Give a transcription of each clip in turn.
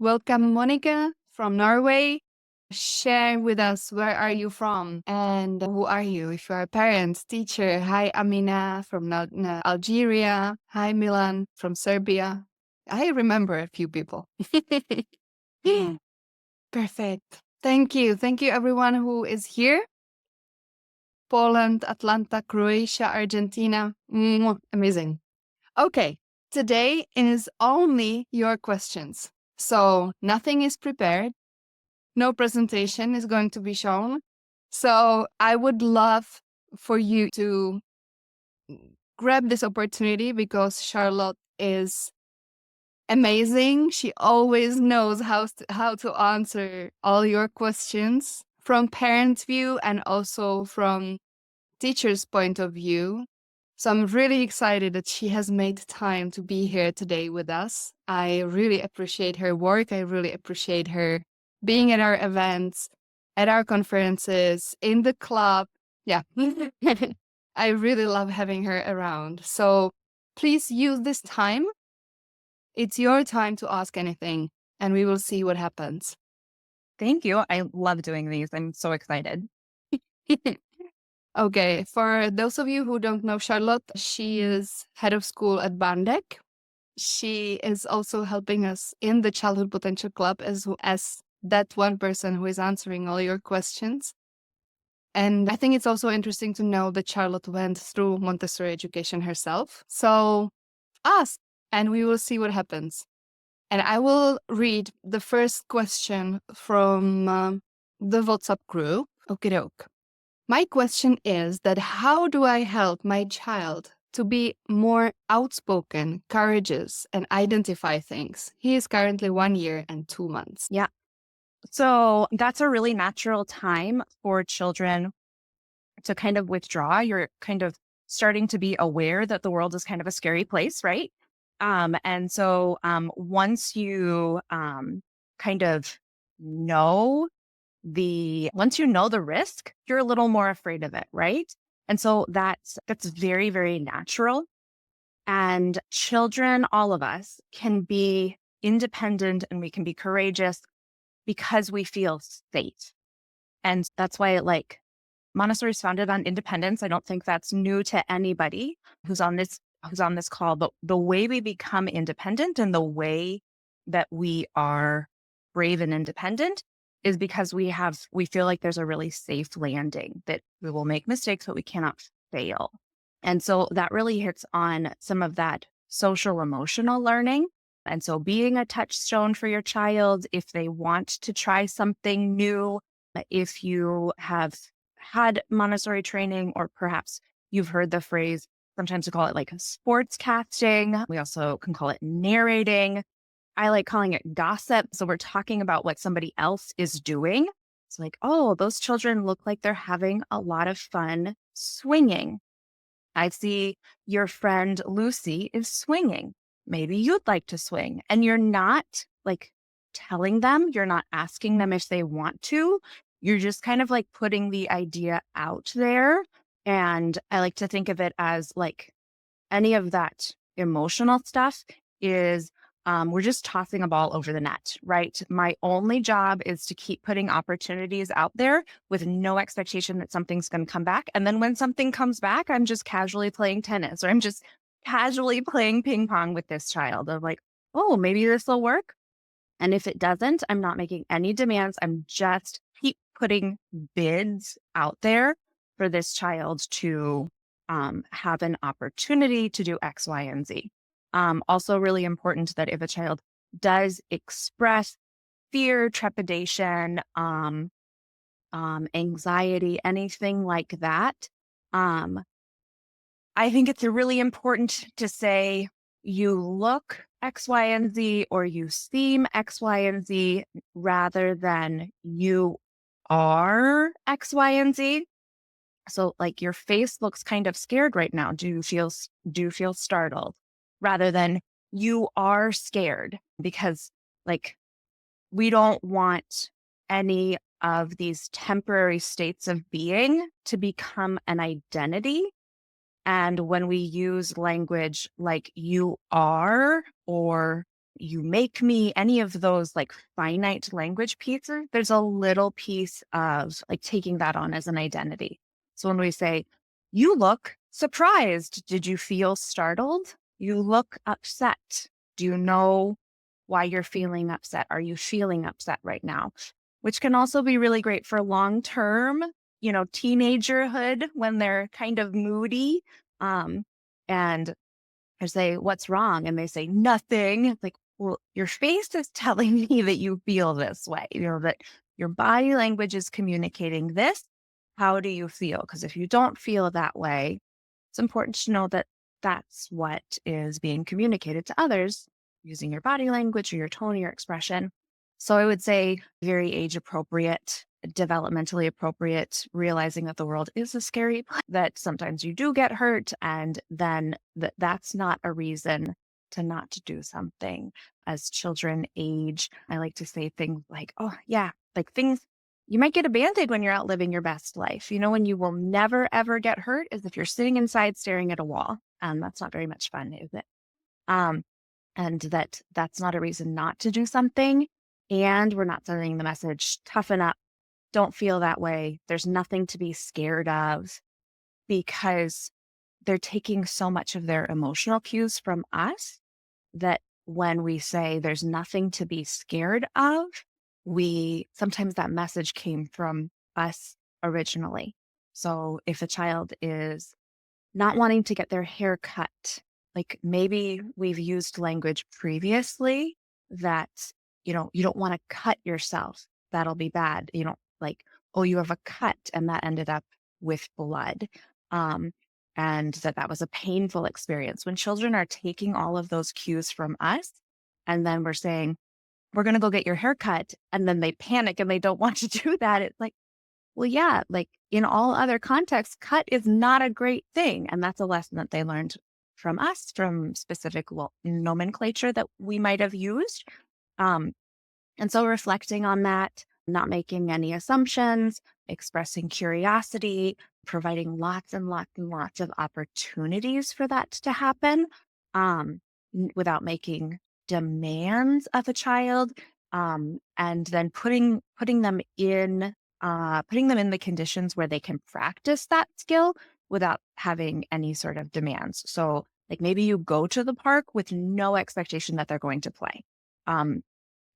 Welcome, Monica from Norway. Share with us where are you from and who are you? If you are a parent, teacher. Hi, Amina from Algeria. Hi, Milan from Serbia. I remember a few people. Perfect. Thank you. Thank you, everyone who is here. Poland, Atlanta, Croatia, Argentina. Amazing. Okay, today is only your questions. So nothing is prepared. No presentation is going to be shown. So I would love for you to grab this opportunity because Charlotte is amazing. She always knows how to answer all your questions from parent view and also from teacher's point of view. So I'm really excited that she has made time to be here today with us. I really appreciate her work. I really appreciate her being at our events, at our conferences, in the club. Yeah. I really love having her around. So please use this time. It's your time to ask anything, and we will see what happens. Thank you. I love doing these. I'm so excited. Okay, for those of you who don't know Charlotte, she is head of school at Bandek. She is also helping us in the Childhood Potential Club as that one person who is answering all your questions. And I think it's also interesting to know that Charlotte went through Montessori education herself. So ask, and we will see what happens. And I will read the first question from the WhatsApp group. Okie doke. My question is that how do I help my child to be more outspoken, courageous, and identify things? He is currently 1 year and 2 months. Yeah. So that's a really natural time for children to kind of withdraw. You're kind of starting to be aware that the world is kind of a scary place, right? And so once you kind of know once you know the risk, you're a little more afraid of it, right? And so that's very, very natural. And children, all of us, can be independent and we can be courageous because we feel safe. And that's why, like, Montessori is founded on independence. I don't think that's new to anybody who's on this call, but the way we become independent and the way that we are brave and independent is because we feel like there's a really safe landing, that we will make mistakes, but we cannot fail. And so that really hits on some of that social emotional learning. And so being a touchstone for your child, if they want to try something new, if you have had Montessori training, or perhaps you've heard the phrase, sometimes we call it like sports casting. We also can call it narrating. I like calling it gossip. So we're talking about what somebody else is doing. It's like, oh, those children look like they're having a lot of fun swinging. I see your friend Lucy is swinging. Maybe you'd like to swing. And you're not like telling them, you're not asking them if they want to. You're just kind of like putting the idea out there. And I like to think of it as like any of that emotional stuff is we're just tossing a ball over the net, right? My only job is to keep putting opportunities out there with no expectation that something's going to come back. And then when something comes back, I'm just casually playing tennis, or I'm just casually playing ping pong with this child of like, oh, maybe this will work. And if it doesn't, I'm not making any demands. I'm just keep putting bids out there for this child to have an opportunity to do X, Y, and Z. Also really important that if a child does express fear, trepidation, anxiety, anything like that, I think it's really important to say, you look X, Y, and Z, or you seem X, Y, and Z, rather than you are X, Y, and Z. So like your face looks kind of scared right now. Do you feel startled? Rather than you are scared, because like we don't want any of these temporary states of being to become an identity. And when we use language like you are, or you make me, any of those like finite language pieces, there's a little piece of like taking that on as an identity. So when we say, you look surprised, did you feel startled? You look upset. Do you know why you're feeling upset? Are you feeling upset right now? Which can also be really great for long term, teenagerhood when they're kind of moody. And I say, what's wrong? And they say, nothing. It's like, well, your face is telling me that you feel this way, that your body language is communicating this. How do you feel? Because if you don't feel that way, it's important to know that that's what is being communicated to others using your body language or your tone or your expression. So I would say very age appropriate, developmentally appropriate, realizing that the world is a scary place, that sometimes you do get hurt, and then that's not a reason to not to do something. As children age, I like to say things like, oh, yeah, like things you might get a band-aid when you're out living your best life. When you will never, ever get hurt is if you're sitting inside staring at a wall. That's not very much fun, is it? Um, and that's not a reason not to do something. And we're not sending the message, toughen up, don't feel that way. There's nothing to be scared of, because they're taking so much of their emotional cues from us that when we say there's nothing to be scared of, sometimes that message came from us originally. So if a child is not wanting to get their hair cut, like maybe we've used language previously that, you don't want to cut yourself. That'll be bad. You don't like, oh, you have a cut and that ended up with blood. Um, and that was a painful experience. When children are taking all of those cues from us, and then we're saying, we're going to go get your hair cut, and then they panic and they don't want to do that. It's like, well, yeah, like in all other contexts, cut is not a great thing. And that's a lesson that they learned from us, from specific nomenclature that we might have used. Um, and so reflecting on that, not making any assumptions, expressing curiosity, providing lots and lots and lots of opportunities for that to happen, without making demands of a child, and then putting them in the conditions where they can practice that skill without having any sort of demands. So like maybe you go to the park with no expectation that they're going to play. Um,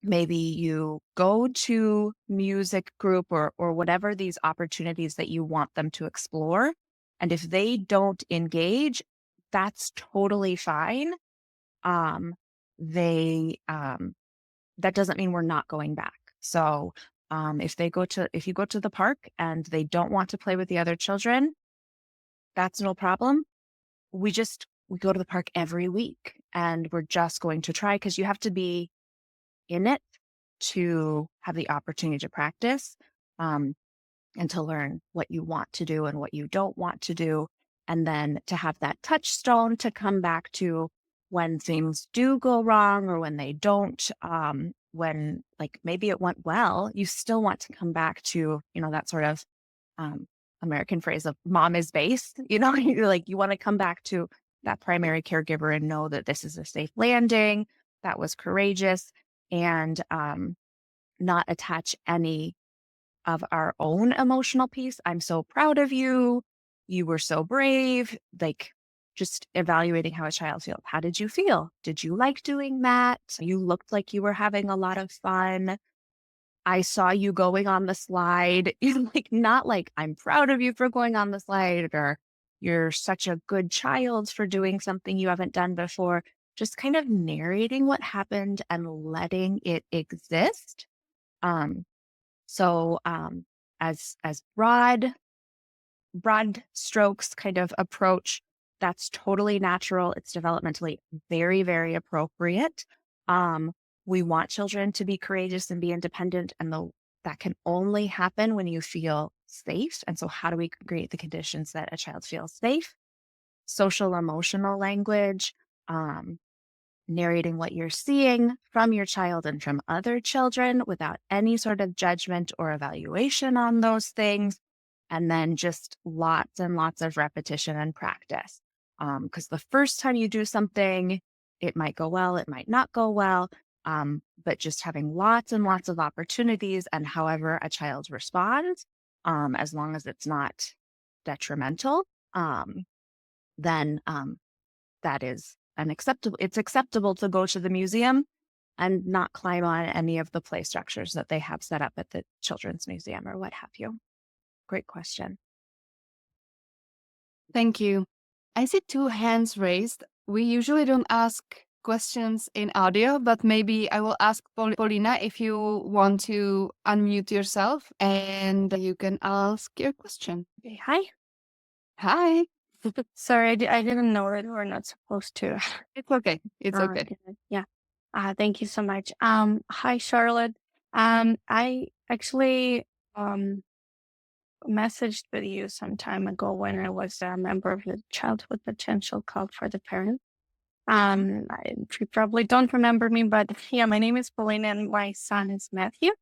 Maybe you go to music group or whatever these opportunities that you want them to explore. And if they don't engage, that's totally fine. Um, they That doesn't mean we're not going back. So if you go to the park and they don't want to play with the other children, that's no problem. We go to the park every week and we're just going to try, because you have to be in it to have the opportunity to practice, um, and to learn what you want to do and what you don't want to do. And then to have that touchstone to come back to when things do go wrong or when they don't. When like maybe it went well, you still want to come back to, that sort of um, American phrase of mom is base, you want to come back to that primary caregiver and know that this is a safe landing, that was courageous, and not attach any of our own emotional piece. I'm so proud of you. You were so brave. Like just evaluating how a child feels. How did you feel? Did you like doing that? You looked like you were having a lot of fun. I saw you going on the slide. Like not like I'm proud of you for going on the slide, or you're such a good child for doing something you haven't done before. Just kind of narrating what happened and letting it exist. Um, so as broad strokes kind of approach, that's totally natural. It's developmentally very, very appropriate. Um, we want children to be courageous and be independent, and that can only happen when you feel safe. And so how do we create the conditions that a child feels safe? Social emotional language, um, narrating what you're seeing from your child and from other children without any sort of judgment or evaluation on those things. And then just lots and lots of repetition and practice. Because the first time you do something, it might go well, it might not go well. But just having lots and lots of opportunities and however a child responds, as long as it's not detrimental, um, then that is unacceptable. It's acceptable to go to the museum and not climb on any of the play structures that they have set up at the children's museum or what have you. Great question. Thank you. I see two hands raised. We usually don't ask questions in audio, but maybe I will ask Paulina if you want to unmute yourself and you can ask your question. Okay, hi. Hi. Sorry, I didn't know that we're not supposed to. It's okay. It's okay. Yeah. Thank you so much. Hi, Charlotte. I actually messaged with you some time ago when I was a member of the Childhood Potential Club for the Parents. You probably don't remember me, but yeah, my name is Paulina and my son is Matthew.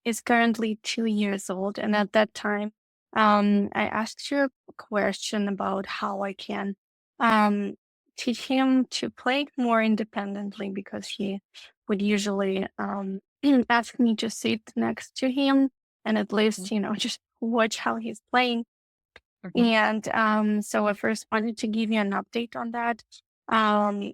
He's currently 2 years old. And at that time, I asked you a question about how I can um, teach him to play more independently because he would usually ask me to sit next to him and at least, just watch how he's playing. Mhm. And so I first wanted to give you an update on that. Um,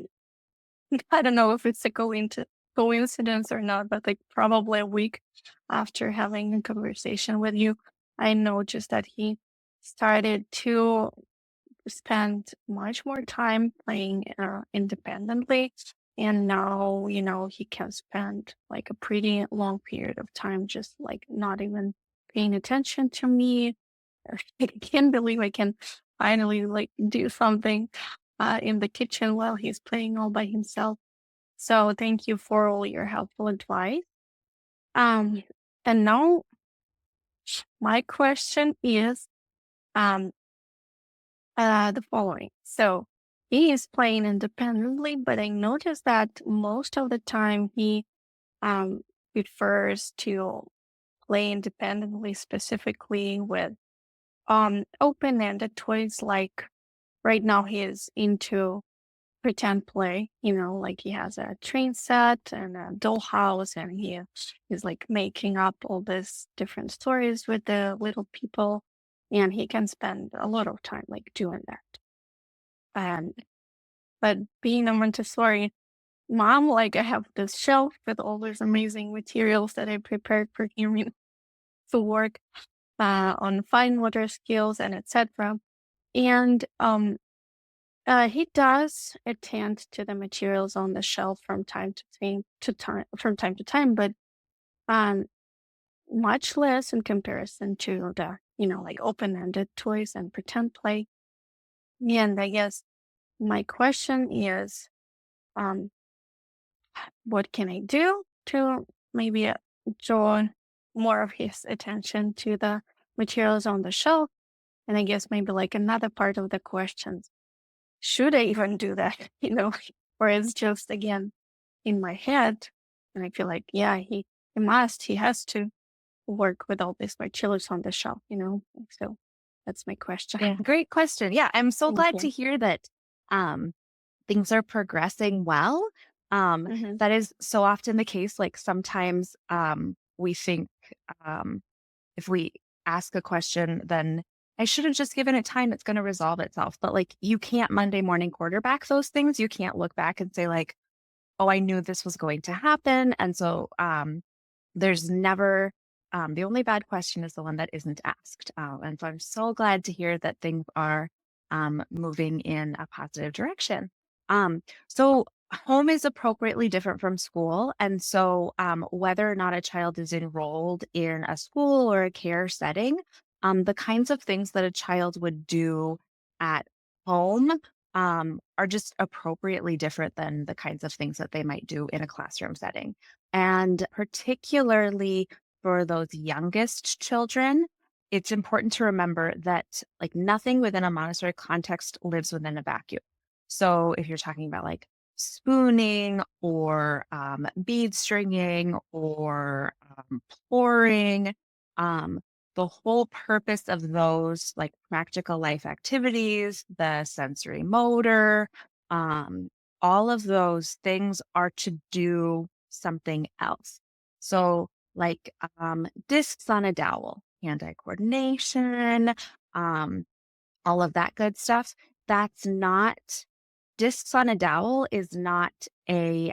I don't know if it's a coincidence or not, but like probably a week after having a conversation with you, I noticed that he started to spend much more time playing independently. And now, he can spend like a pretty long period of time just like not even paying attention to me. I can't believe I can finally like do something in the kitchen while he's playing all by himself. So thank you for all your helpful advice. Um, and now my question is um the following. So he is playing independently, but I noticed that most of the time he um prefers to play independently, specifically with open-ended toys. Like right now he is into pretend play, like he has a train set and a dollhouse, and he is like making up all these different stories with the little people, and he can spend a lot of time like doing that. And but being a Montessori mom, like I have this shelf with all these amazing materials that I prepared for him to work on fine motor skills and etc. And he does attend to the materials on the shelf from time to time, but um, much less in comparison to the like open-ended toys and pretend play. And I guess my question is, um, what can I do to maybe draw more of his attention to the materials on the shelf? And I guess maybe like another part of the question, should I even do that? Or it's just again in my head, and I feel like, yeah, he has to work with all these materials on the shelf. So that's my question. Yeah, great question. Yeah, I'm so Thank glad you. to hear that um, things are progressing well. Hmm. That is so often the case. Like sometimes we think um, if we ask a question, then I should have just given it time. It's going to resolve itself. But like you can't Monday morning quarterback those things. You can't look back and say like, oh, I knew this was going to happen. And so there's never, the only bad question is the one that isn't asked. And so I'm so glad to hear that things are moving in a positive direction. So home is appropriately different from school. And so whether or not a child is enrolled in a school or a care setting, the kinds of things that a child would do at home are just appropriately different than the kinds of things that they might do in a classroom setting. And particularly for those youngest children, it's important to remember that like nothing within a Montessori context lives within a vacuum. So if you're talking about like spooning or bead stringing or pouring, um, the whole purpose of those like practical life activities, the sensory motor, all of those things are to do something else. So, like discs on a dowel, hand-eye coordination, um, all of that good stuff. That's not discs on a dowel is not a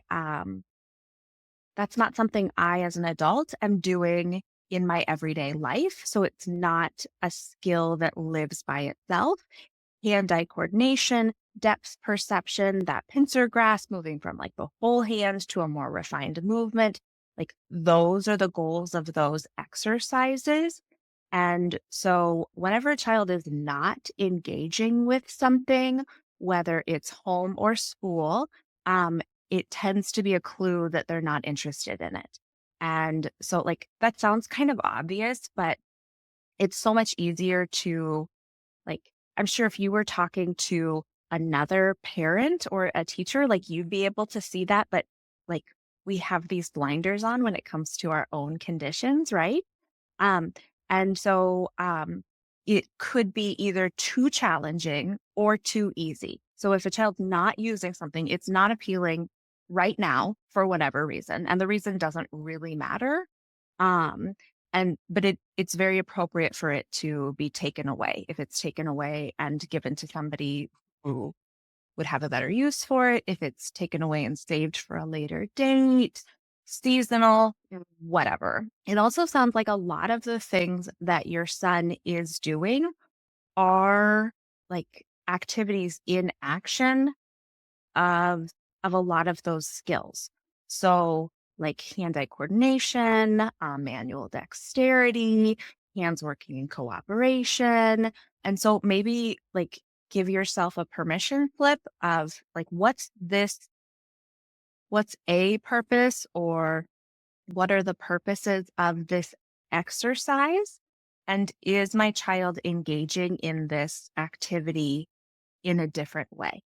that's not something I as an adult am doing in my everyday life. So it's not a skill that lives by itself. Hand-eye coordination, depth perception, that pincer grasp, moving from like the whole hand to a more refined movement. Like those are the goals of those exercises. And so whenever a child is not engaging with something, whether it's home or school, um, it tends to be a clue that they're not interested in it. And so like that sounds kind of obvious, but it's so much easier to like, I'm sure if you were talking to another parent or a teacher, like you'd be able to see that. But like we have these blinders on when it comes to our own conditions, right? Um, and so it could be either too challenging or too easy. So if a child's not using something, it's not appealing right now for whatever reason, and the reason doesn't really matter. Um, and but it's very appropriate for it to be taken away. If it's taken away and given to somebody who would have a better use for it, if it's taken away and saved for a later date, seasonal, whatever. It also sounds like a lot of the things that your son is doing are like activities in action of a lot of those skills. So like hand-eye coordination, manual dexterity, hands working in cooperation. And so maybe like give yourself a permission slip of like, what's a purpose or what are the purposes of this exercise? And is my child engaging in this activity in a different way?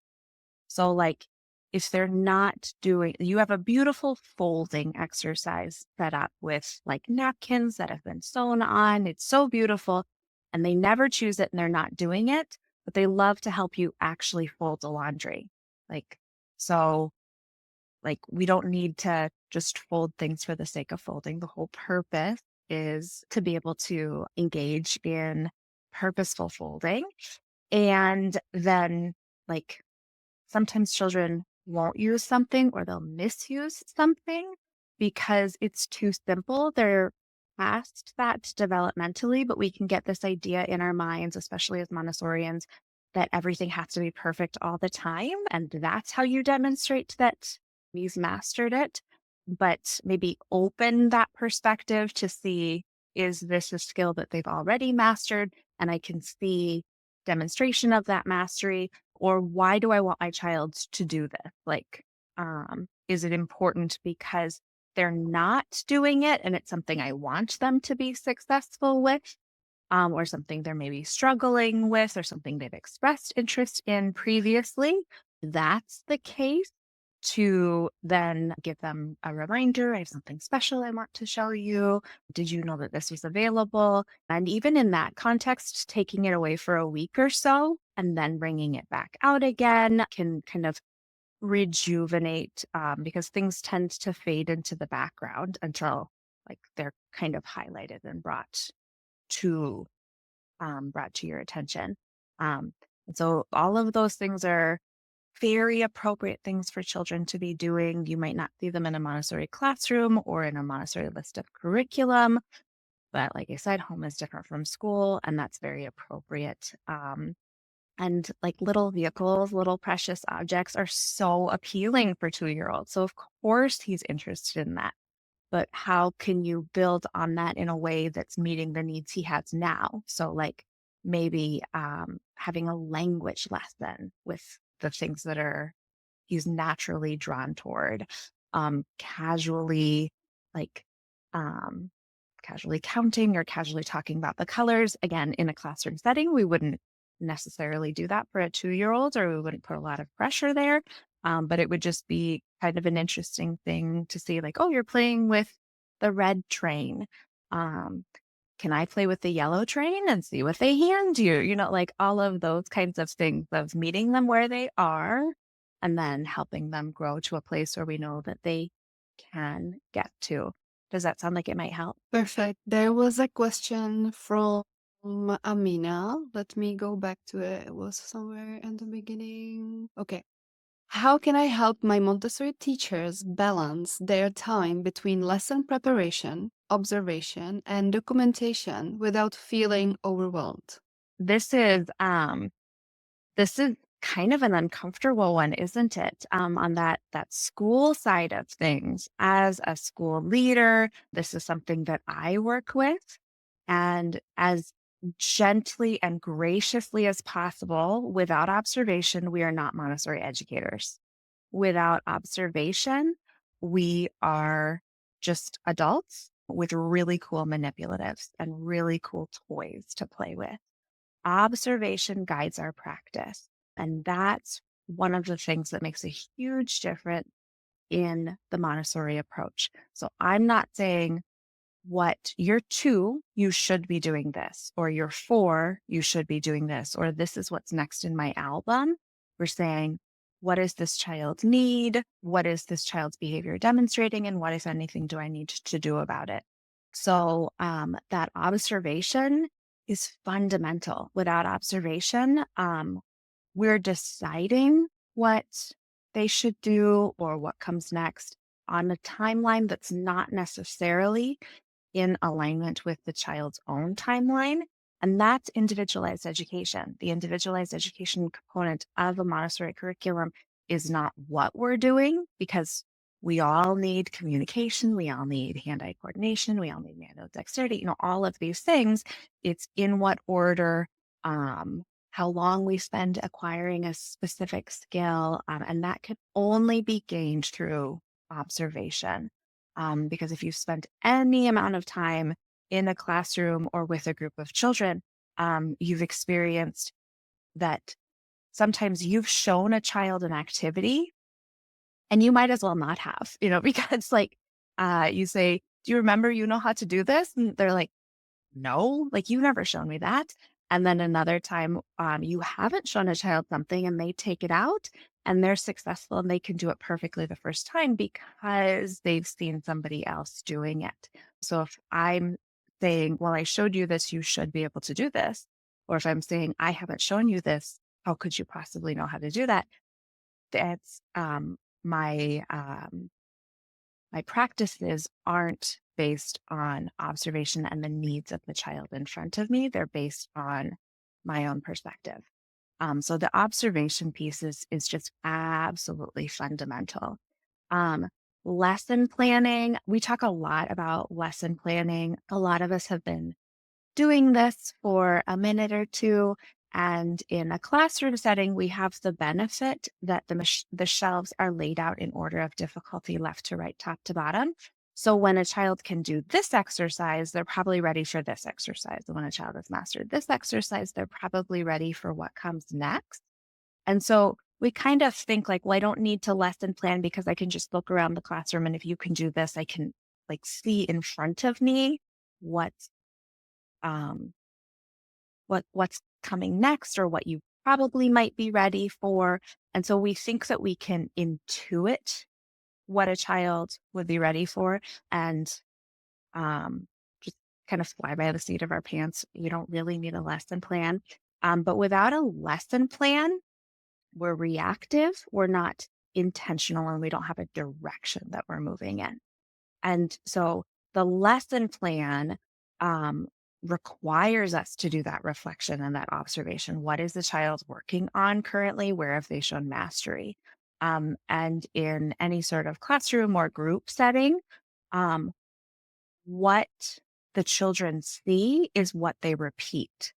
So, like, if they're not doing, you have a beautiful folding exercise set up with like napkins that have been sewn on. It's so beautiful. And they never choose it and they're not doing it, but they love to help you actually fold the laundry. Like, so, like, we don't need to just fold things for the sake of folding. The whole purpose is to be able to engage in purposeful folding. And then, like, sometimes children won't use something or they'll misuse something because it's too simple. They're past that developmentally, but we can get this idea in our minds, especially as Montessorians, that everything has to be perfect all the time. And that's how you demonstrate that we've mastered it. But maybe open that perspective to see, is this a skill that they've already mastered? And I can see demonstration of that mastery, or why do I want my child to do this? Like, is it important because they're not doing it and it's something I want them to be successful with, or something they're maybe struggling with, or something they've expressed interest in previously? That's the case, to then give them a reminder, I have something special I want to show you. Did you know that this was available? And even in that context, taking it away for a week or so and then bringing it back out again can kind of rejuvenate, because things tend to fade into the background until like they're kind of highlighted and to brought to your attention. And so all of those things are very appropriate things for children to be doing. You might not see them in a Montessori classroom or in a Montessori list of curriculum, but like I said, home is different from school, and that's very appropriate. And like little vehicles, little precious objects are so appealing for 2-year-olds. So, of course, he's interested in that. But how can you build on that in a way that's meeting the needs he has now? So, like maybe having a language lesson with the things that are he's naturally drawn toward, casually, like um, casually counting or casually talking about the colors. Again, in a classroom setting, we wouldn't necessarily do that for a 2-year-old, or we wouldn't put a lot of pressure there. But it would just be kind of an interesting thing to see, like, oh, you're playing with the red train. Um, can I play with the yellow train and see what they hand you? You know, like all of those kinds of things of meeting them where they are and then helping them grow to a place where we know that they can get to. Does that sound like it might help? Perfect. There was a question from Amina. Let me go back to it. It was somewhere in the beginning. Okay. How can I help my Montessori teachers balance their time between lesson preparation, observation, and documentation without feeling overwhelmed? This is kind of an uncomfortable one, isn't it? On that school side of things, as a school leader, this is something that I work with, and as gently and graciously as possible, without observation, we are not Montessori educators. Without observation, we are just adults with really cool manipulatives and really cool toys to play with. Observation guides our practice. And that's one of the things that makes a huge difference in the Montessori approach. So I'm not saying what you're 2, you should be doing this, or you're 4, you should be doing this, or this is what's next in my album. We're saying, what does this child need? What is this child's behavior demonstrating? And what, if anything, do I need to do about it? So that observation is fundamental. Without observation, we're deciding what they should do or what comes next on a timeline that's not necessarily in alignment with the child's own timeline. And that's individualized education. The individualized education component of a Montessori curriculum is not what we're doing, because we all need communication. We all need hand-eye coordination. We all need manual dexterity, all of these things. It's in what order, how long we spend acquiring a specific skill. And that can only be gained through observation. Because if you've spent any amount of time in a classroom or with a group of children, you've experienced that sometimes you've shown a child an activity and you might as well not have, because you say, do you remember, how to do this? And they're like, no, you've never shown me that. And then another time, you haven't shown a child something and they take it out and they're successful and they can do it perfectly the first time because they've seen somebody else doing it. So if I'm saying, well, I showed you this, you should be able to do this. Or if I'm saying, I haven't shown you this, how could you possibly know how to do that? That's my practices aren't based on observation and the needs of the child in front of me. They're based on my own perspective. So the observation piece is just absolutely fundamental. Lesson planning, we talk a lot about lesson planning. A lot of us have been doing this for a minute or two. And in a classroom setting, we have the benefit that the shelves are laid out in order of difficulty, left to right, top to bottom. So when a child can do this exercise, they're probably ready for this exercise. And when a child has mastered this exercise, they're probably ready for what comes next. And so we kind of think well, I don't need to lesson plan because I can just look around the classroom. And if you can do this, I can see in front of me what's coming next or what you probably might be ready for. And so we think that we can intuit what a child would be ready for and just kind of fly by the seat of our pants. You don't really need a lesson plan. But without a lesson plan, we're reactive, we're not intentional, and we don't have a direction that we're moving in. And so the lesson plan requires us to do that reflection and that observation. What is the child working on currently? Where have they shown mastery? And in any sort of classroom or group setting, what the children see is what they repeat.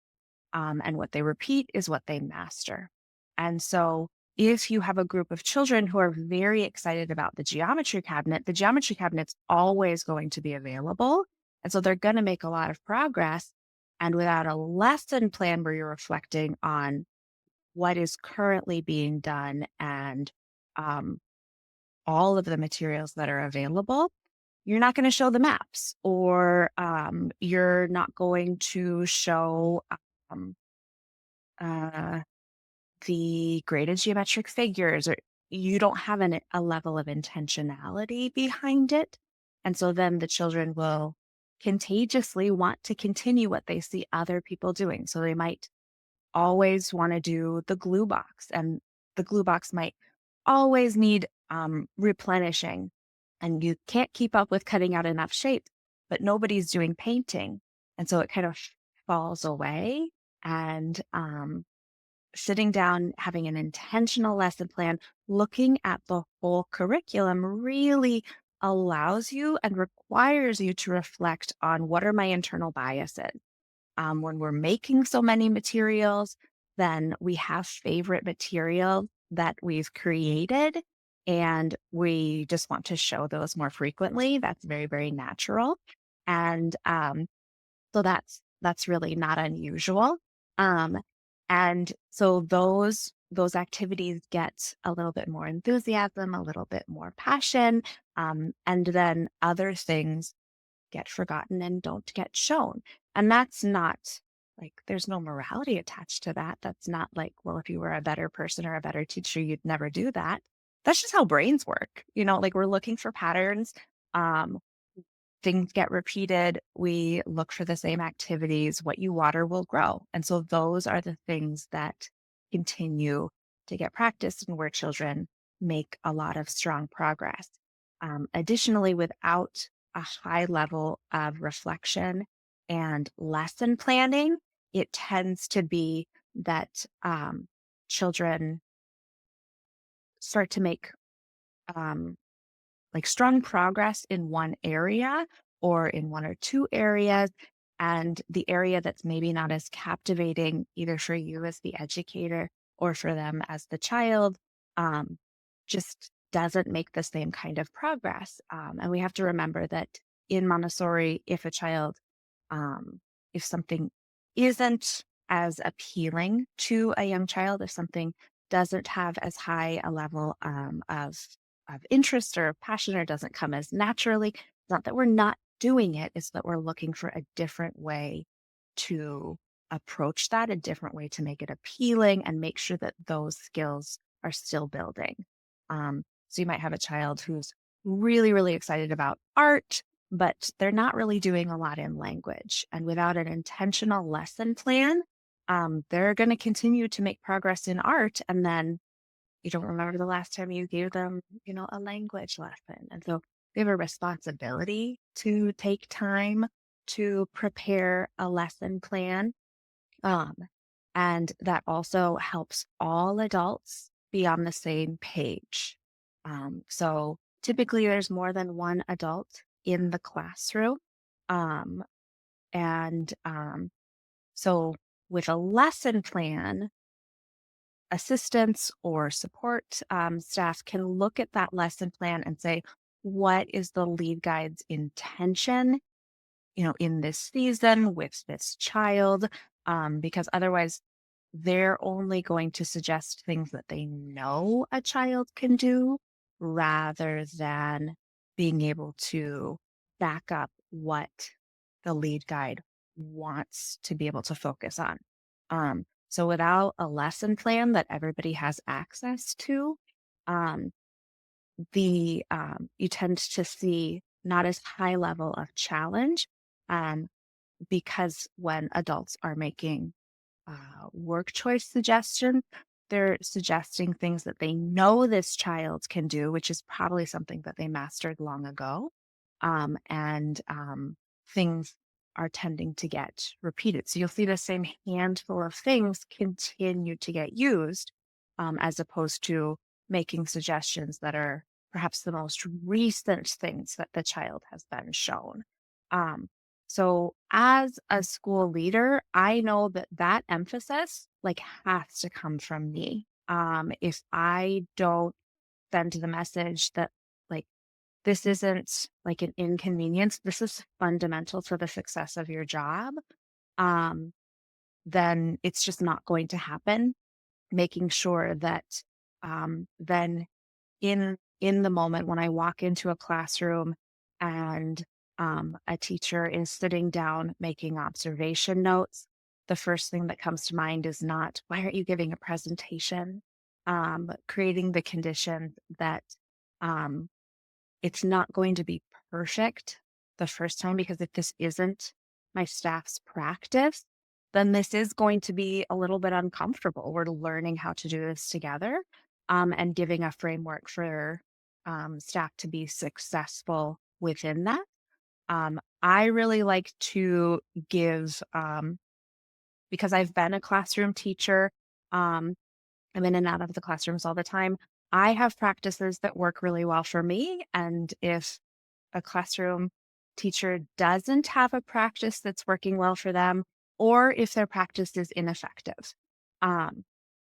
And what they repeat is what they master. And so if you have a group of children who are very excited about the geometry cabinet's always going to be available. And so they're going to make a lot of progress. And without a lesson plan where you're reflecting on what is currently being done and all of the materials that are available, you're not going to show the maps, or you're not going to show the graded geometric figures, or you don't have a level of intentionality behind it. And so then the children will contagiously want to continue what they see other people doing. So they might always want to do the glue box, and the glue box might always need replenishing, and you can't keep up with cutting out enough shape, but nobody's doing painting. And so it kind of falls away. And sitting down, having an intentional lesson plan, looking at the whole curriculum really allows you and requires you to reflect on what are my internal biases. When we're making so many materials, then we have favorite material that we've created, and we just want to show those more frequently. That's very, very natural. And so that's really not unusual. Um, and so those activities get a little bit more enthusiasm, a little bit more passion, and then other things get forgotten and don't get shown. And that's not like there's no morality attached to that. That's not like, well, if you were a better person or a better teacher, you'd never do that. That's just how brains work. Like we're looking for patterns. Um, Things get repeated. We look for the same activities. What you water will grow. And so those are the things that continue to get practiced and where children make a lot of strong progress. Additionally, without a high level of reflection and lesson planning, it tends to be that children start to make um, like strong progress in one area or in one or two areas. And the area that's maybe not as captivating, either for you as the educator or for them as the child, um, just doesn't make the same kind of progress. And we have to remember that in Montessori, if a child, if something isn't as appealing to a young child, if something doesn't have as high a level of interest or passion or doesn't come as naturally. It's not that we're not doing it, it's that we're looking for a different way to approach that, a different way to make it appealing and make sure that those skills are still building. So you might have a child who's really, really excited about art, but they're not really doing a lot in language. And without an intentional lesson plan, they're going to continue to make progress in art, and then you don't remember the last time you gave them, a language lesson. And so they have a responsibility to take time to prepare a lesson plan. Um, and that also helps all adults be on the same page. So typically there's more than one adult in the classroom. Um, and so with a lesson plan, assistants or support staff can look at that lesson plan and say, what is the lead guide's intention, in this season with this child? Because otherwise, they're only going to suggest things that they know a child can do rather than being able to back up what the lead guide wants to be able to focus on. So without a lesson plan that everybody has access to, um, the you tend to see not as high level of challenge, um, because when adults are making work choice suggestions, they're suggesting things that they know this child can do, which is probably something that they mastered long ago, and things are tending to get repeated. So you'll see the same handful of things continue to get used, as opposed to making suggestions that are perhaps the most recent things that the child has been shown. Um, so as a school leader, I know that that emphasis like has to come from me. If I don't send the message that like this isn't like an inconvenience, this is fundamental to the success of your job, um, then it's just not going to happen. Making sure that then in the moment when I walk into a classroom and a teacher is sitting down making observation notes, the first thing that comes to mind is not, why aren't you giving a presentation? creating the conditions that um, it's not going to be perfect the first time, because if this isn't my staff's practice, then this is going to be a little bit uncomfortable. We're learning how to do this together, and giving a framework for staff to be successful within that. I really like to give, because I've been a classroom teacher, um, I'm in and out of the classrooms all the time. I have practices that work really well for me. And if a classroom teacher doesn't have a practice that's working well for them, or if their practice is ineffective, um,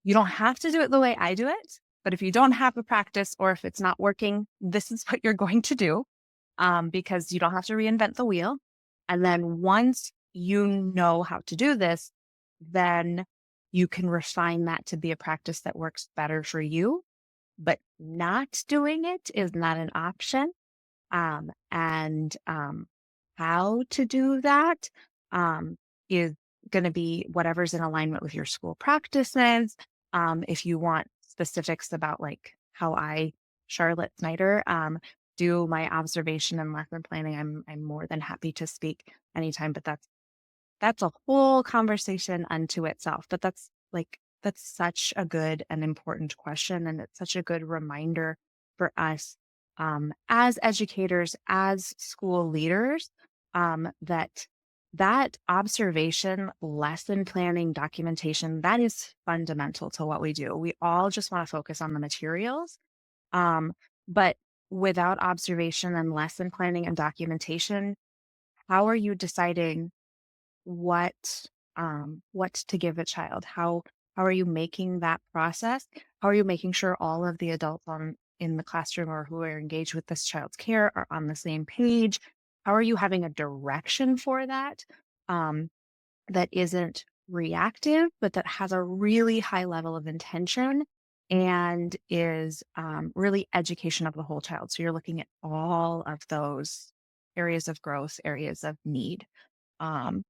you don't have to do it the way I do it. But if you don't have a practice, or if it's not working, this is what you're going to do, because you don't have to reinvent the wheel. And then once you know how to do this, then you can refine that to be a practice that works better for you. But not doing it is not an option. And how to do that is going to be whatever's in alignment with your school practices. If you want specifics about like how I, Charlotte Snyder, do my observation and lesson planning, I'm more than happy to speak anytime. But that's a whole conversation unto itself. But that's such a good and important question, and it's such a good reminder for us, as educators, as school leaders, that observation, lesson planning, documentation, that is fundamental to what we do. We all just want to focus on the materials, but without observation and lesson planning and documentation, how are you deciding what to give a child? How are you making that process? How are you making sure all of the adults in the classroom, or who are engaged with this child's care, are on the same page? How are you having a direction for that, um, that isn't reactive, but that has a really high level of intention and is really education of the whole child? So you're looking at all of those areas of growth, areas of need. Um,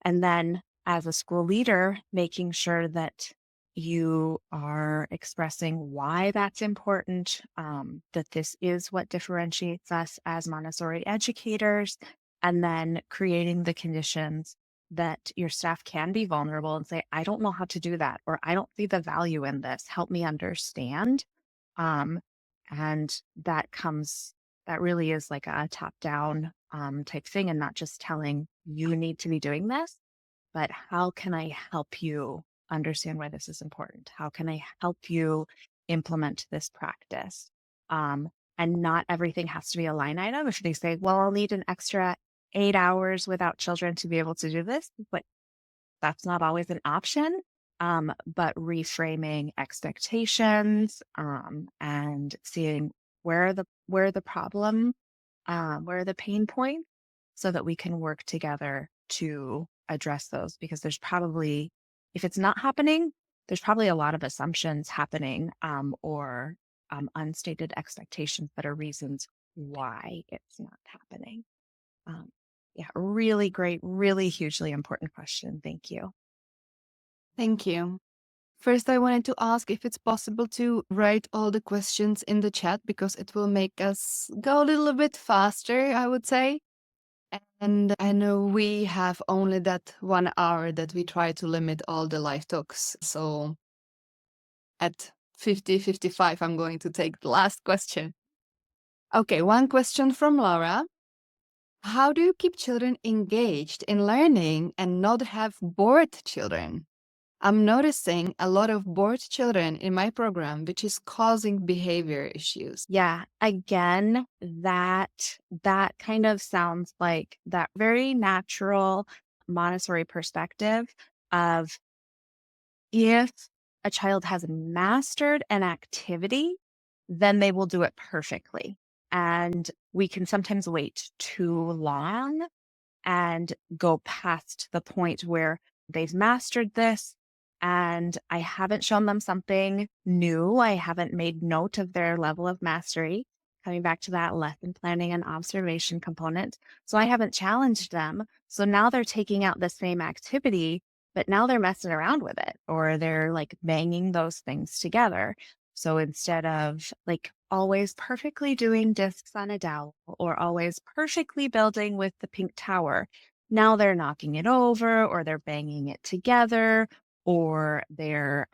and then as a school leader, making sure that you are expressing why that's important, that this is what differentiates us as Montessori educators, and then creating the conditions that your staff can be vulnerable and say, I don't know how to do that, or I don't see the value in this. Help me understand. Um, and that really is like a top down type thing, and not just telling you need to be doing this, but how can I help you understand why this is important? How can I help you implement this practice? Um, and not everything has to be a line item. If they say, well, I'll need an extra 8 hours without children to be able to do this, but that's not always an option. But reframing expectations, and seeing where the problem, where are the pain points, so that we can work together to address those. Because if it's not happening, there's probably a lot of assumptions happening, or unstated expectations that are reasons why it's not happening. Um, yeah, really great, really hugely important question. Thank you. Thank you. First, I wanted to ask if it's possible to write all the questions in the chat, because it will make us go a little bit faster, I would say. And I know we have only that 1 hour that we try to limit all the live talks. So at 50:55, I'm going to take the last question. Okay, one question from Laura. How do you keep children engaged in learning and not have bored children? I'm noticing a lot of bored children in my program, which is causing behavior issues. Yeah, again, that kind of sounds like that very natural Montessori perspective of, if a child has mastered an activity, then they will do it perfectly. And we can sometimes wait too long and go past the point where they've mastered this, and I haven't shown them something new. I haven't made note of their level of mastery, coming back to that lesson planning and observation component. So I haven't challenged them. So now they're taking out the same activity, but now they're messing around with it, or they're like banging those things together. So instead of like always perfectly doing discs on a dowel or always perfectly building with the pink tower, now they're knocking it over, or they're banging it together, or they're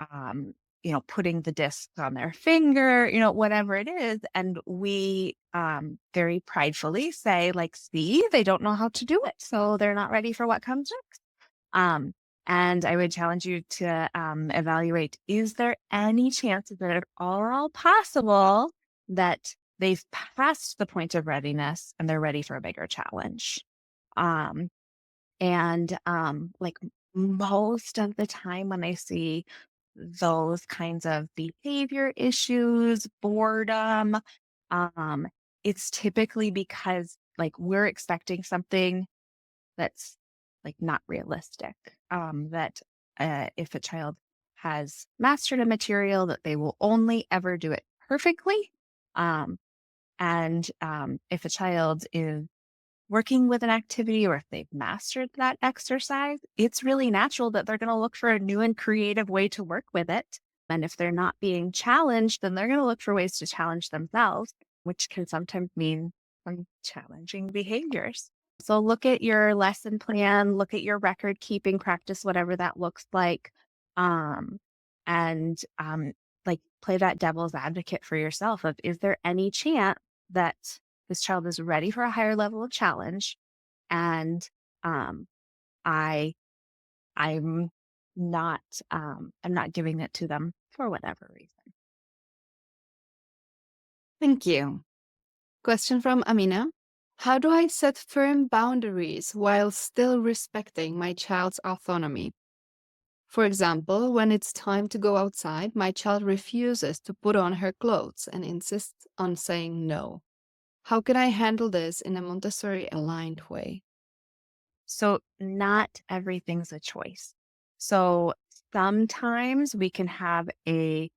putting the discs on their finger, whatever it is. And we very pridefully say, like, see, they don't know how to do it, so they're not ready for what comes next. And I would challenge you to evaluate, is there any chance that at all possible that they've passed the point of readiness and they're ready for a bigger challenge? Like most of the time when I see those kinds of behavior issues, boredom, um, it's typically because like we're expecting something that's like not realistic. That if a child has mastered a material, that they will only ever do it perfectly. If a child is working with an activity, or if they've mastered that exercise, it's really natural that they're going to look for a new and creative way to work with it. And if they're not being challenged, then they're going to look for ways to challenge themselves, which can sometimes mean some challenging behaviors. So look at your lesson plan, look at your record keeping practice, whatever that looks like. Um, and like play that devil's advocate for yourself of, is there any chance that this child is ready for a higher level of challenge, and I I'm not giving it to them for whatever reason. Thank you. Question from Amina. How do I set firm boundaries while still respecting my child's autonomy? For example, when it's time to go outside, my child refuses to put on her clothes and insists on saying no. How can I handle this in a Montessori aligned way? So not everything's a choice. So sometimes we can have a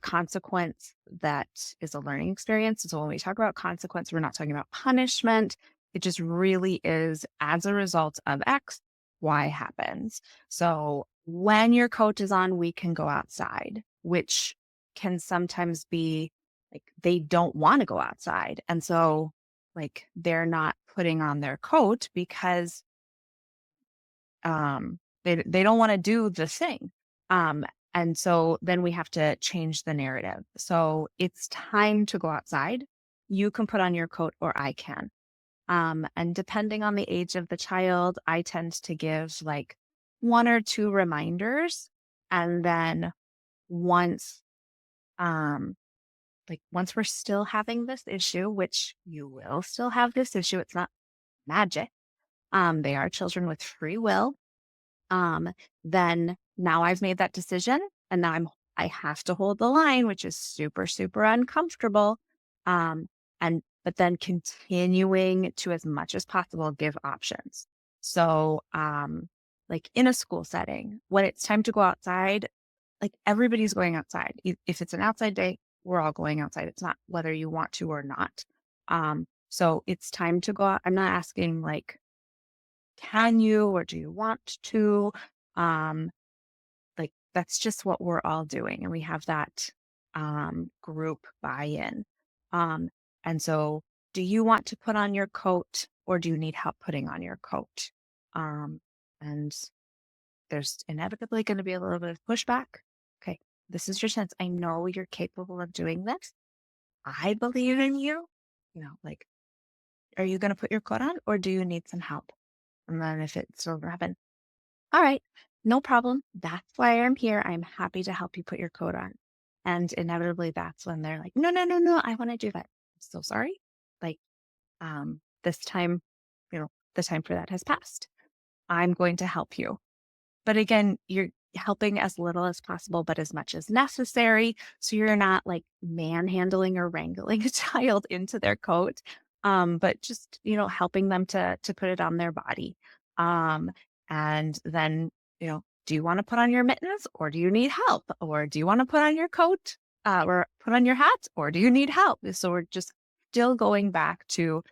consequence that is a learning experience. So when we talk about consequence, we're not talking about punishment. It just really is as a result of X, Y happens. So when your coat is on, we can go outside, which can sometimes be like they don't want to go outside. And so like they're not putting on their coat because they don't want to do the thing. And so then we have to change the narrative. So it's time to go outside. You can put on your coat, or I can. And depending on the age of the child, I tend to give like 1 or 2 reminders. And then once, once we're still having this issue, which you will still have this issue, it's not magic. They are children with free will. Then now I've made that decision, and now I have to hold the line, which is super, super uncomfortable. But then continuing to, as much as possible, give options. So, like in a school setting, when it's time to go outside, like everybody's going outside. If it's an outside day, we're all going outside. It's not whether you want to or not. So it's time to go out. I'm not asking like, can you or do you want to? Like that's just what we're all doing, and we have that group buy-in. And so, do you want to put on your coat, or do you need help putting on your coat? And there's inevitably going to be a little bit of pushback. Okay, this is your chance. I know you're capable of doing this. I believe in you. Like, are you going to put your coat on, or do you need some help? And then if it's still happen, all right, no problem. That's why I'm here. I'm happy to help you put your coat on. And inevitably that's when they're like, no, no, no, no, I want to do that. I'm so sorry. Like, this time, the time for that has passed. I'm going to help you. But again, you're helping as little as possible, but as much as necessary. So you're not like manhandling or wrangling a child into their coat, but just, helping them to put it on their body. And then, do you want to put on your mittens, or do you need help? Or do you want to put on your coat or put on your hat, or do you need help? So we're just still going back to,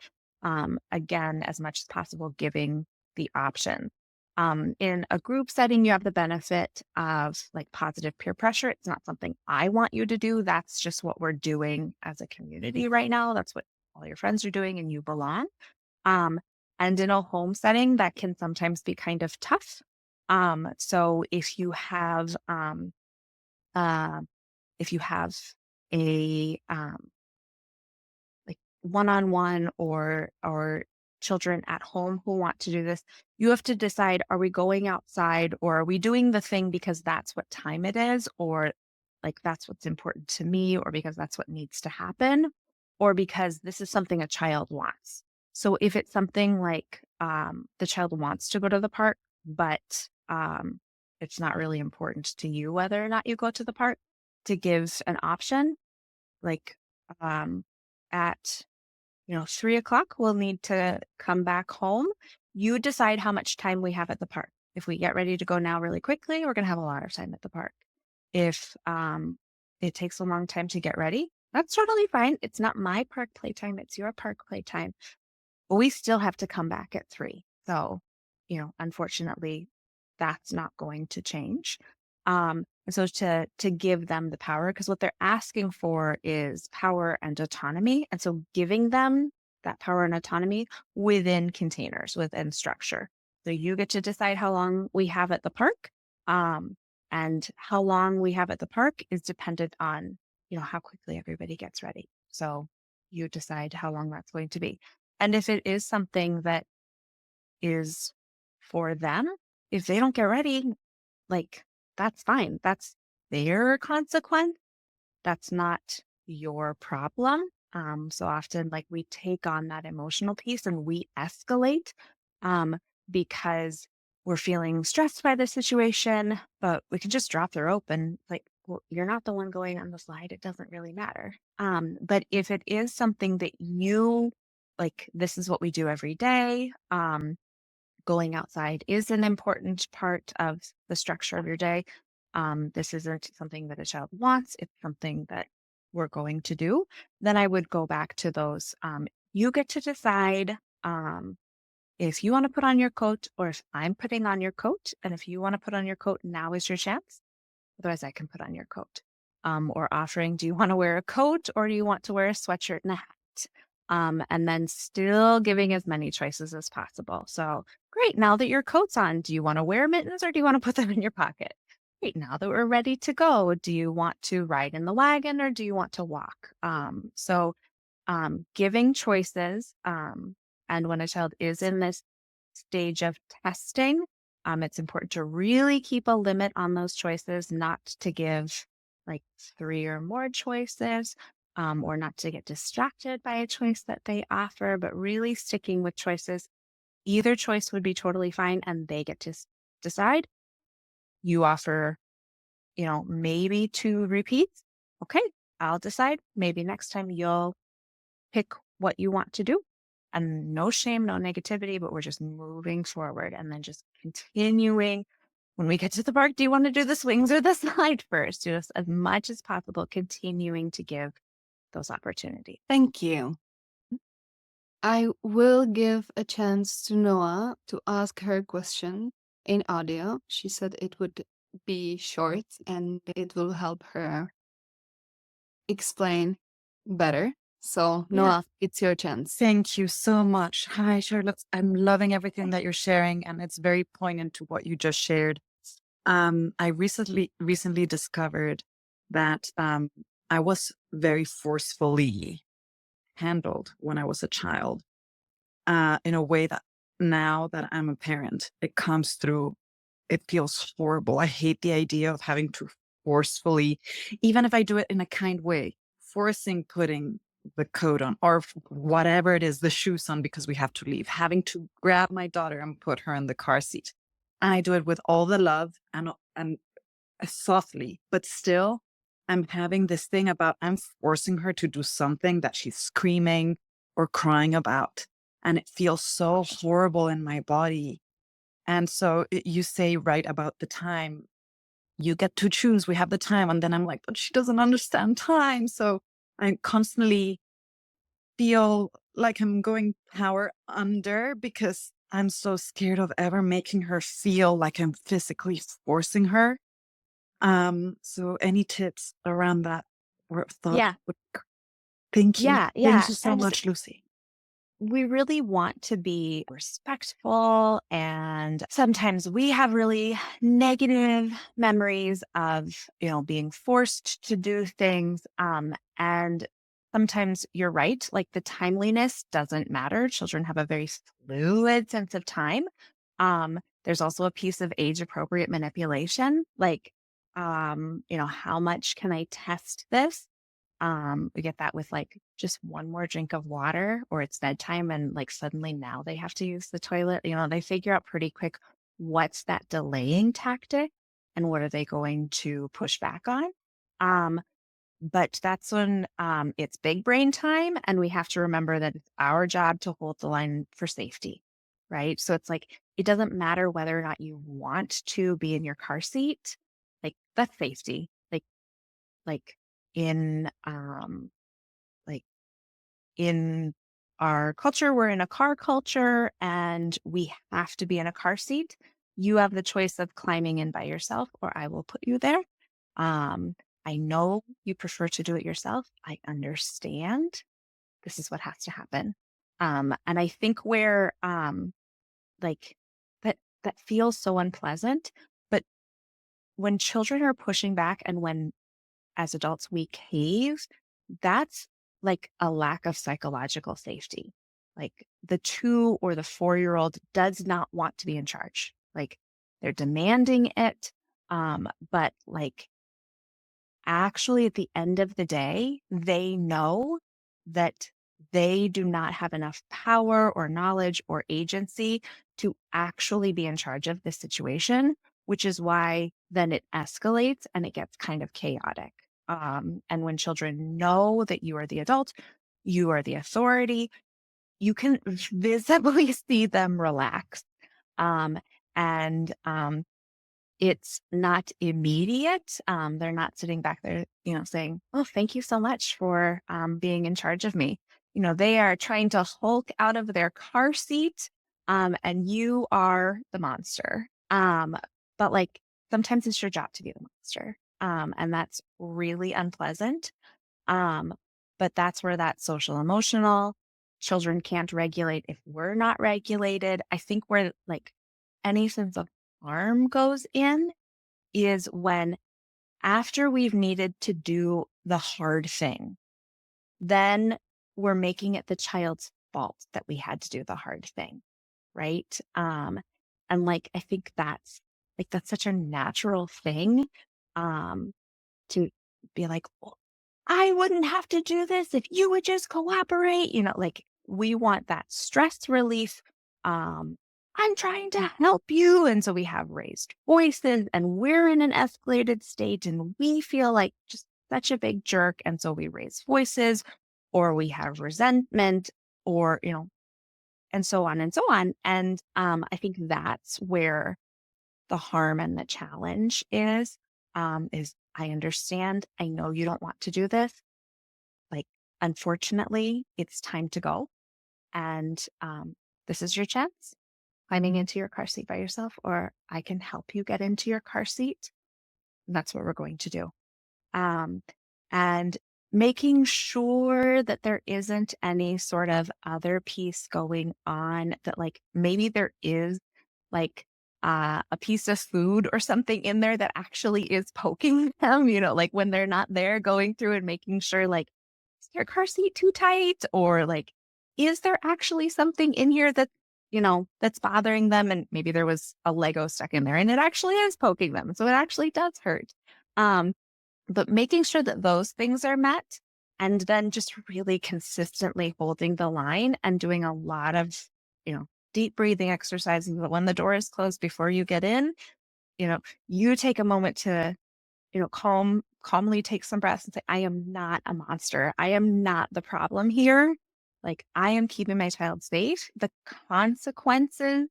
again, as much as possible, giving the option. In a group setting, you have the benefit of like positive peer pressure. It's not something I want you to do. That's just what we're doing as a community right now. That's what all your friends are doing and you belong. Um, and in a home setting, that can sometimes be kind of tough. So uh, if you have a like one-on-one or children at home who want to do this, you have to decide, are we going outside or are we doing the thing because that's what time it is, or like that's what's important to me, or because that's what needs to happen, or because this is something a child wants. So if it's something like the child wants to go to the park, but it's not really important to you whether or not you go to the park, to give an option like um, at 3 o'clock, we'll need to come back home. You decide how much time we have at the park. If we get ready to go now really quickly, we're going to have a lot of time at the park. If it takes a long time to get ready, that's totally fine. It's not my park playtime, it's your park playtime. But we still have to come back at 3. So, unfortunately, that's not going to change. And so to give them the power, because what they're asking for is power and autonomy. And so giving them that power and autonomy within containers, within structure. So you get to decide how long we have at the park. And how long we have at the park is dependent on, how quickly everybody gets ready. So you decide how long that's going to be. And if it is something that is for them, if they don't get ready, like that's fine. That's their consequence. That's not your problem. So often, like we take on that emotional piece and we escalate um, because we're feeling stressed by the situation, but we can just drop the rope and like, well, you're not the one going on the slide. It doesn't really matter. But if it is something that you like, this is what we do every day. Going outside is an important part of the structure of your day. This isn't something that a child wants, it's something that we're going to do. Then I would go back to those. You get to decide if you want to put on your coat or if I'm putting on your coat. And if you want to put on your coat, now is your chance. Otherwise, I can put on your coat. Or offering, do you want to wear a coat or do you want to wear a sweatshirt and a hat? And then still giving as many choices as possible. So great, now that your coat's on, do you want to wear mittens or do you want to put them in your pocket? Great, now that we're ready to go, do you want to ride in the wagon or do you want to walk? Giving choices. And when a child is in this stage of testing, it's important to really keep a limit on those choices, not to give like 3 or more choices, or not to get distracted by a choice that they offer, but really sticking with choices. Either choice would be totally fine and they get to decide. You offer, maybe 2 repeats. Okay, I'll decide. Maybe next time you'll pick what you want to do. And no shame, no negativity, but we're just moving forward and then just continuing. When we get to the park, do you want to do the swings or the slide first? Just as much as possible, continuing to give those opportunities. Thank you. I will give a chance to Noah to ask her question in audio. She said it would be short and it will help her explain better. So, Yeah. Noah, it's your chance. Thank you so much. Hi, Charlotte. I'm loving everything that you're sharing, and it's very poignant to what you just shared. I recently discovered that I was very forcefully handled when I was a child, in a way that now that I'm a parent, it comes through. It feels horrible. I hate the idea of having to forcefully, even if I do it in a kind way, forcing putting the coat on or whatever it is, the shoes on because we have to leave, having to grab my daughter and put her in the car seat. And I do it with all the love and softly, but still I'm having this thing about I'm forcing her to do something that she's screaming or crying about. And it feels so horrible in my body. And so you say right about the time, you get to choose, we have the time. And then I'm like, but she doesn't understand time. So I constantly feel like I'm going power under because I'm so scared of ever making her feel like I'm physically forcing her. So any tips around that were thought Yeah. would thank you. Yeah. Thank Yeah. you so And much, Lucy. we really want to be respectful. And sometimes we have really negative memories of, being forced to do things. And sometimes you're right, like the timeliness doesn't matter. Children have a very fluid sense of time. There's also a piece of age appropriate manipulation, like, how much can I test this? We get that with like just one more drink of water or it's bedtime and like suddenly now they have to use the toilet. They figure out pretty quick what's that delaying tactic and what are they going to push back on. Um, but that's when it's big brain time. And we have to remember that it's our job to hold the line for safety. Right. So it's like, it doesn't matter whether or not you want to be in your car seat, like that's safety. Like in like in our culture, we're in a car culture and we have to be in a car seat. You have the choice of climbing in by yourself or I will put you there. Um, I know you prefer to do it yourself. I understand. This is what has to happen. And I think where like that feels so unpleasant, but when children are pushing back and when as adults we cave, that's like a lack of psychological safety. Like the 2 or the 4-year-old does not want to be in charge. Like they're demanding it. But like actually at the end of the day, they know that they do not have enough power or knowledge or agency to actually be in charge of this situation, which is why then it escalates and it gets kind of chaotic. And when children know that you are the adult, you are the authority, you can visibly see them relax. Um, and it's not immediate. They're not sitting back there, saying, "Oh, thank you so much for being in charge of me." They are trying to hulk out of their car seat, and you are the monster. But like sometimes it's your job to be the monster, and that's really unpleasant. Um, but that's where that social emotional children can't regulate if we're not regulated. I think where like any sense of harm goes in is when after we've needed to do the hard thing, then we're making it the child's fault that we had to do the hard thing. Right. And like I think that's such a natural thing. Um, to be like, well, I wouldn't have to do this if you would just cooperate. Like we want that stress relief. Um, I'm trying to help you. And so we have raised voices and we're in an escalated state and we feel like just such a big jerk. And so we raise voices or we have resentment or, and so on and so on. And I think that's where the harm and the challenge is I understand. I know you don't want to do this. Like, unfortunately, it's time to go. And this is your chance climbing into your car seat by yourself, or I can help you get into your car seat. And that's what we're going to do. Um, and making sure that there isn't any sort of other piece going on that like maybe there is like a piece of food or something in there that actually is poking them, like when they're not there going through and making sure like, is your car seat too tight? Or like, is there actually something in here that, that's bothering them? And maybe there was a Lego stuck in there and it actually is poking them. So it actually does hurt. But making sure that those things are met and then just really consistently holding the line and doing a lot of, deep breathing exercises. But when the door is closed before you get in, you take a moment to, calmly take some breaths and say, I am not a monster. I am not the problem here. Like I am keeping my child safe. The consequences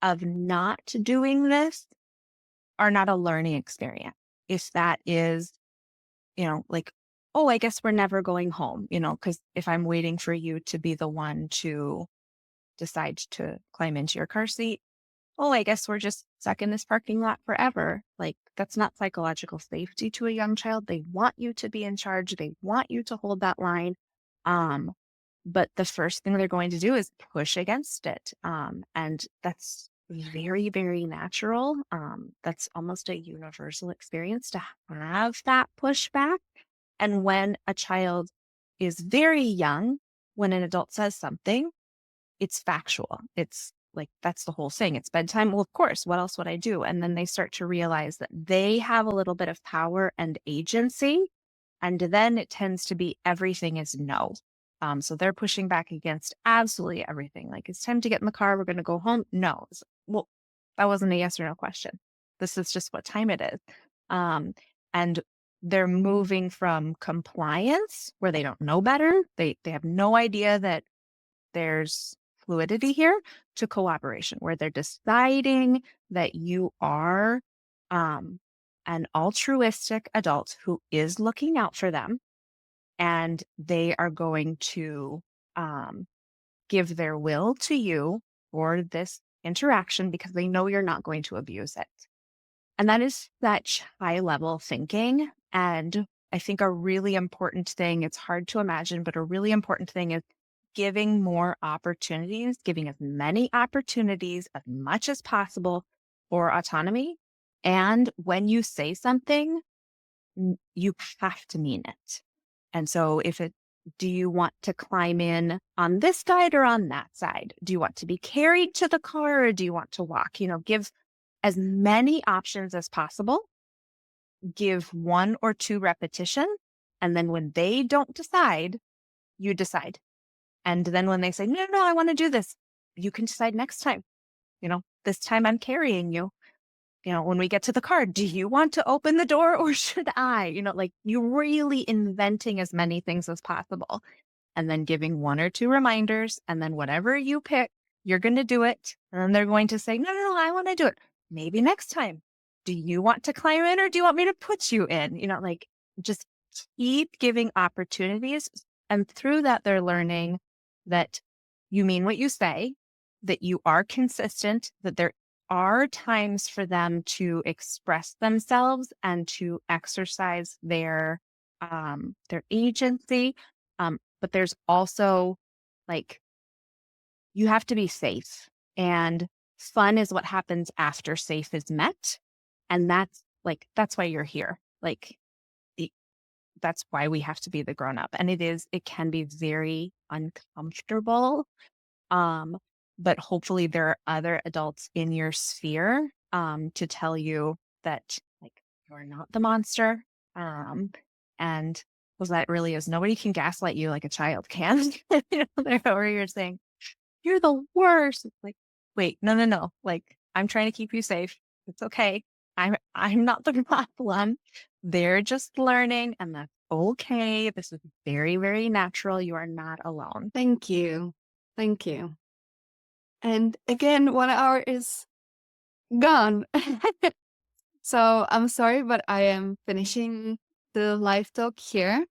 of not doing this are not a learning experience. If that is like, oh, I guess we're never going home, because if I'm waiting for you to be the one to decide to climb into your car seat, oh, I guess we're just stuck in this parking lot forever. Like, that's not psychological safety to a young child. They want you to be in charge. They want you to hold that line. But the first thing they're going to do is push against it. And that's very, very natural. That's almost a universal experience to have that pushback. And when a child is very young, when an adult says something, it's factual. It's like, that's the whole thing. It's bedtime. Well, of course, what else would I do? And then they start to realize that they have a little bit of power and agency. And then it tends to be everything is no. So they're pushing back against absolutely everything. Like, it's time to get in the car. We're going to go home. No. Well, that wasn't a yes or no question. This is just what time it is. And they're moving from compliance, where they don't know better. They have no idea that there's fluidity here, to cooperation, where they're deciding that you are an altruistic adult who is looking out for them, and they are going to give their will to you for this interaction because they know you're not going to abuse it. And that is such high level thinking. And I think a really important thing, it's hard to imagine, but a really important thing is giving more opportunities, giving as many opportunities as much as possible for autonomy. And when you say something, you have to mean it. And so do you want to climb in on this side or on that side? Do you want to be carried to the car, or do you want to walk? Give as many options as possible. Give 1 or 2 repetitions. And then when they don't decide, you decide. And then when they say, no, I want to do this, you can decide next time. This time I'm carrying you. When we get to the car, do you want to open the door or should I? You're really inventing as many things as possible, and then giving 1 or 2 reminders. And then whatever you pick, you're going to do it. And then they're going to say, no, I want to do it. Maybe next time. Do you want to climb in, or do you want me to put you in? Just keep giving opportunities. And through that, they're learning that you mean what you say, that you are consistent, that there are times for them to express themselves and to exercise their agency. But there's also, you have to be safe, and fun is what happens after safe is met. And that's why you're here. That's why we have to be the grown up. And it can be very uncomfortable. But hopefully there are other adults in your sphere to tell you that you're not the monster. And well, that really is, nobody can gaslight you like a child can. Where you're saying, you're the worst. It's wait, no. I'm trying to keep you safe. It's okay. I'm not the problem. They're just learning, and that's okay. This is very, very natural. You are not alone. Thank you. And again, 1 hour is gone. So I'm sorry, but I am finishing the live talk here.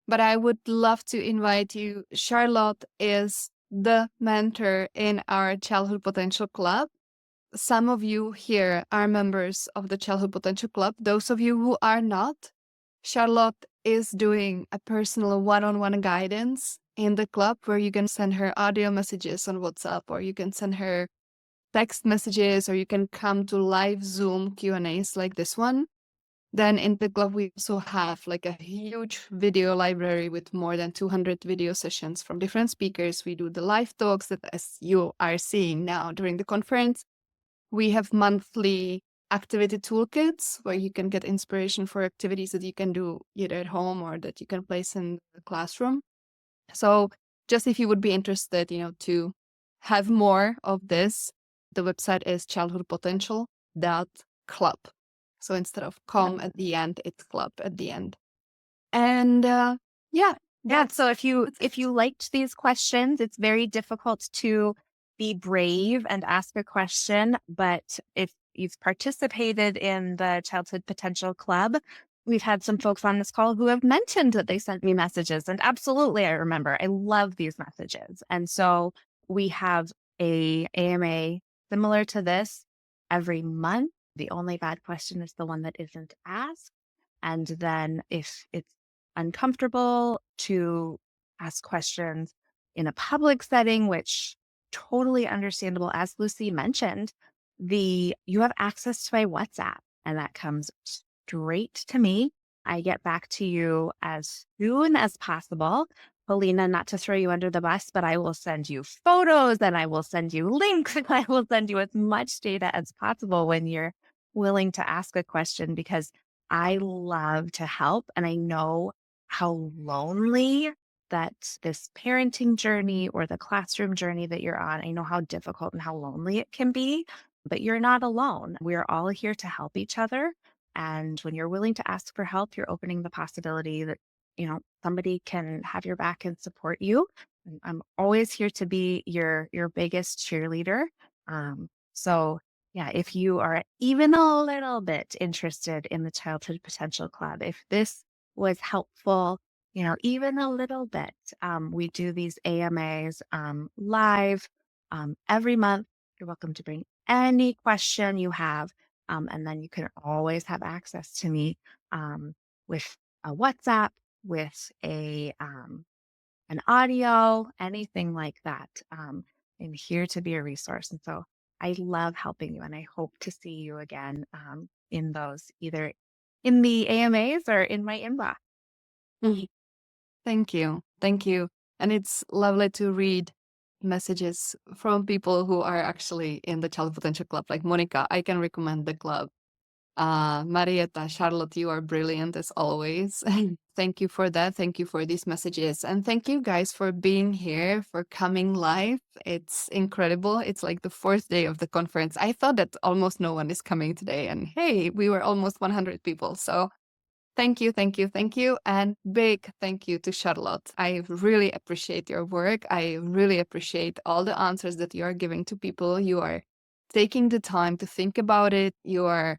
But I would love to invite you. Charlotte is the mentor in our Childhood Potential Club. Some of you here are members of the Childhood Potential Club. Those of you who are not, Charlotte is doing a personal one-on-one guidance in the club, where you can send her audio messages on WhatsApp, or you can send her text messages, or you can come to live Zoom Q&As like this one. Then in the club, we also have a huge video library with more than 200 video sessions from different speakers. We do the live talks that, as you are seeing now during the conference. We have monthly activity toolkits where you can get inspiration for activities that you can do either at home or that you can place in the classroom. So just if you would be interested, to have more of this, the website is childhoodpotential.club. So instead of com at the end, it's club at the end. And Yeah. So if you liked these questions, it's very difficult to be brave and ask a question. But if you've participated in the Childhood Potential Club, we've had some folks on this call who have mentioned that they sent me messages. And absolutely, I remember. I love these messages. And so we have a AMA similar to this every month. The only bad question is the one that isn't asked. And then if it's uncomfortable to ask questions in a public setting, which totally understandable, as Lucy mentioned, you have access to my WhatsApp, and that comes straight to me. I get back to you as soon as possible. Paulina, not to throw you under the bus, but I will send you photos and I will send you links and I will send you as much data as possible when you're willing to ask a question, because I love to help. And I know how lonely that this parenting journey or the classroom journey that you're on, I know how difficult and how lonely it can be, but you're not alone. We're all here to help each other. And when you're willing to ask for help, you're opening the possibility that, somebody can have your back and support you. And I'm always here to be your biggest cheerleader. So yeah, if you are even a little bit interested in the Childhood Potential Club, if this was helpful, even a little bit, we do these AMAs live every month. You're welcome to bring any question you have. And then you can always have access to me with a WhatsApp, with an audio, anything like that. I'm here to be a resource. And so I love helping you, and I hope to see you again in those, either in the AMAs or in my inbox. Thank you. Thank you. And it's lovely to read messages from people who are actually in the Child Potential Club, like Monica. I can recommend the club. Marietta, Charlotte, you are brilliant as always. Thank you for that. Thank you for these messages. And thank you guys for being here, for coming live. It's incredible. It's like the 4th day of the conference. I thought that almost no one is coming today. And hey, we were almost 100 people. So thank you, thank you, thank you. And big thank you to Charlotte. I really appreciate your work. I really appreciate all the answers that you are giving to people. You are taking the time to think about it. You are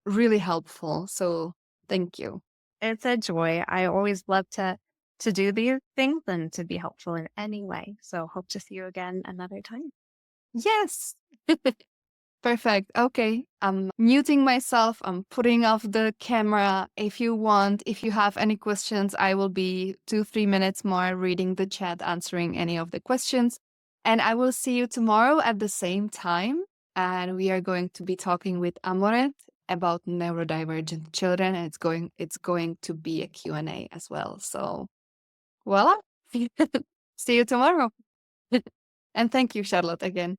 really helpful. So thank you. It's a joy. I always love to do these things and to be helpful in any way. So hope to see you again another time. Yes. Perfect. Okay. I'm muting myself. I'm putting off the camera. If you have any questions, I will be 2-3 minutes more reading the chat, answering any of the questions. And I will see you tomorrow at the same time. And we are going to be talking with Amoret about neurodivergent children. And it's going to be a Q&A as well. So voila. See you tomorrow. And thank you, Charlotte, again.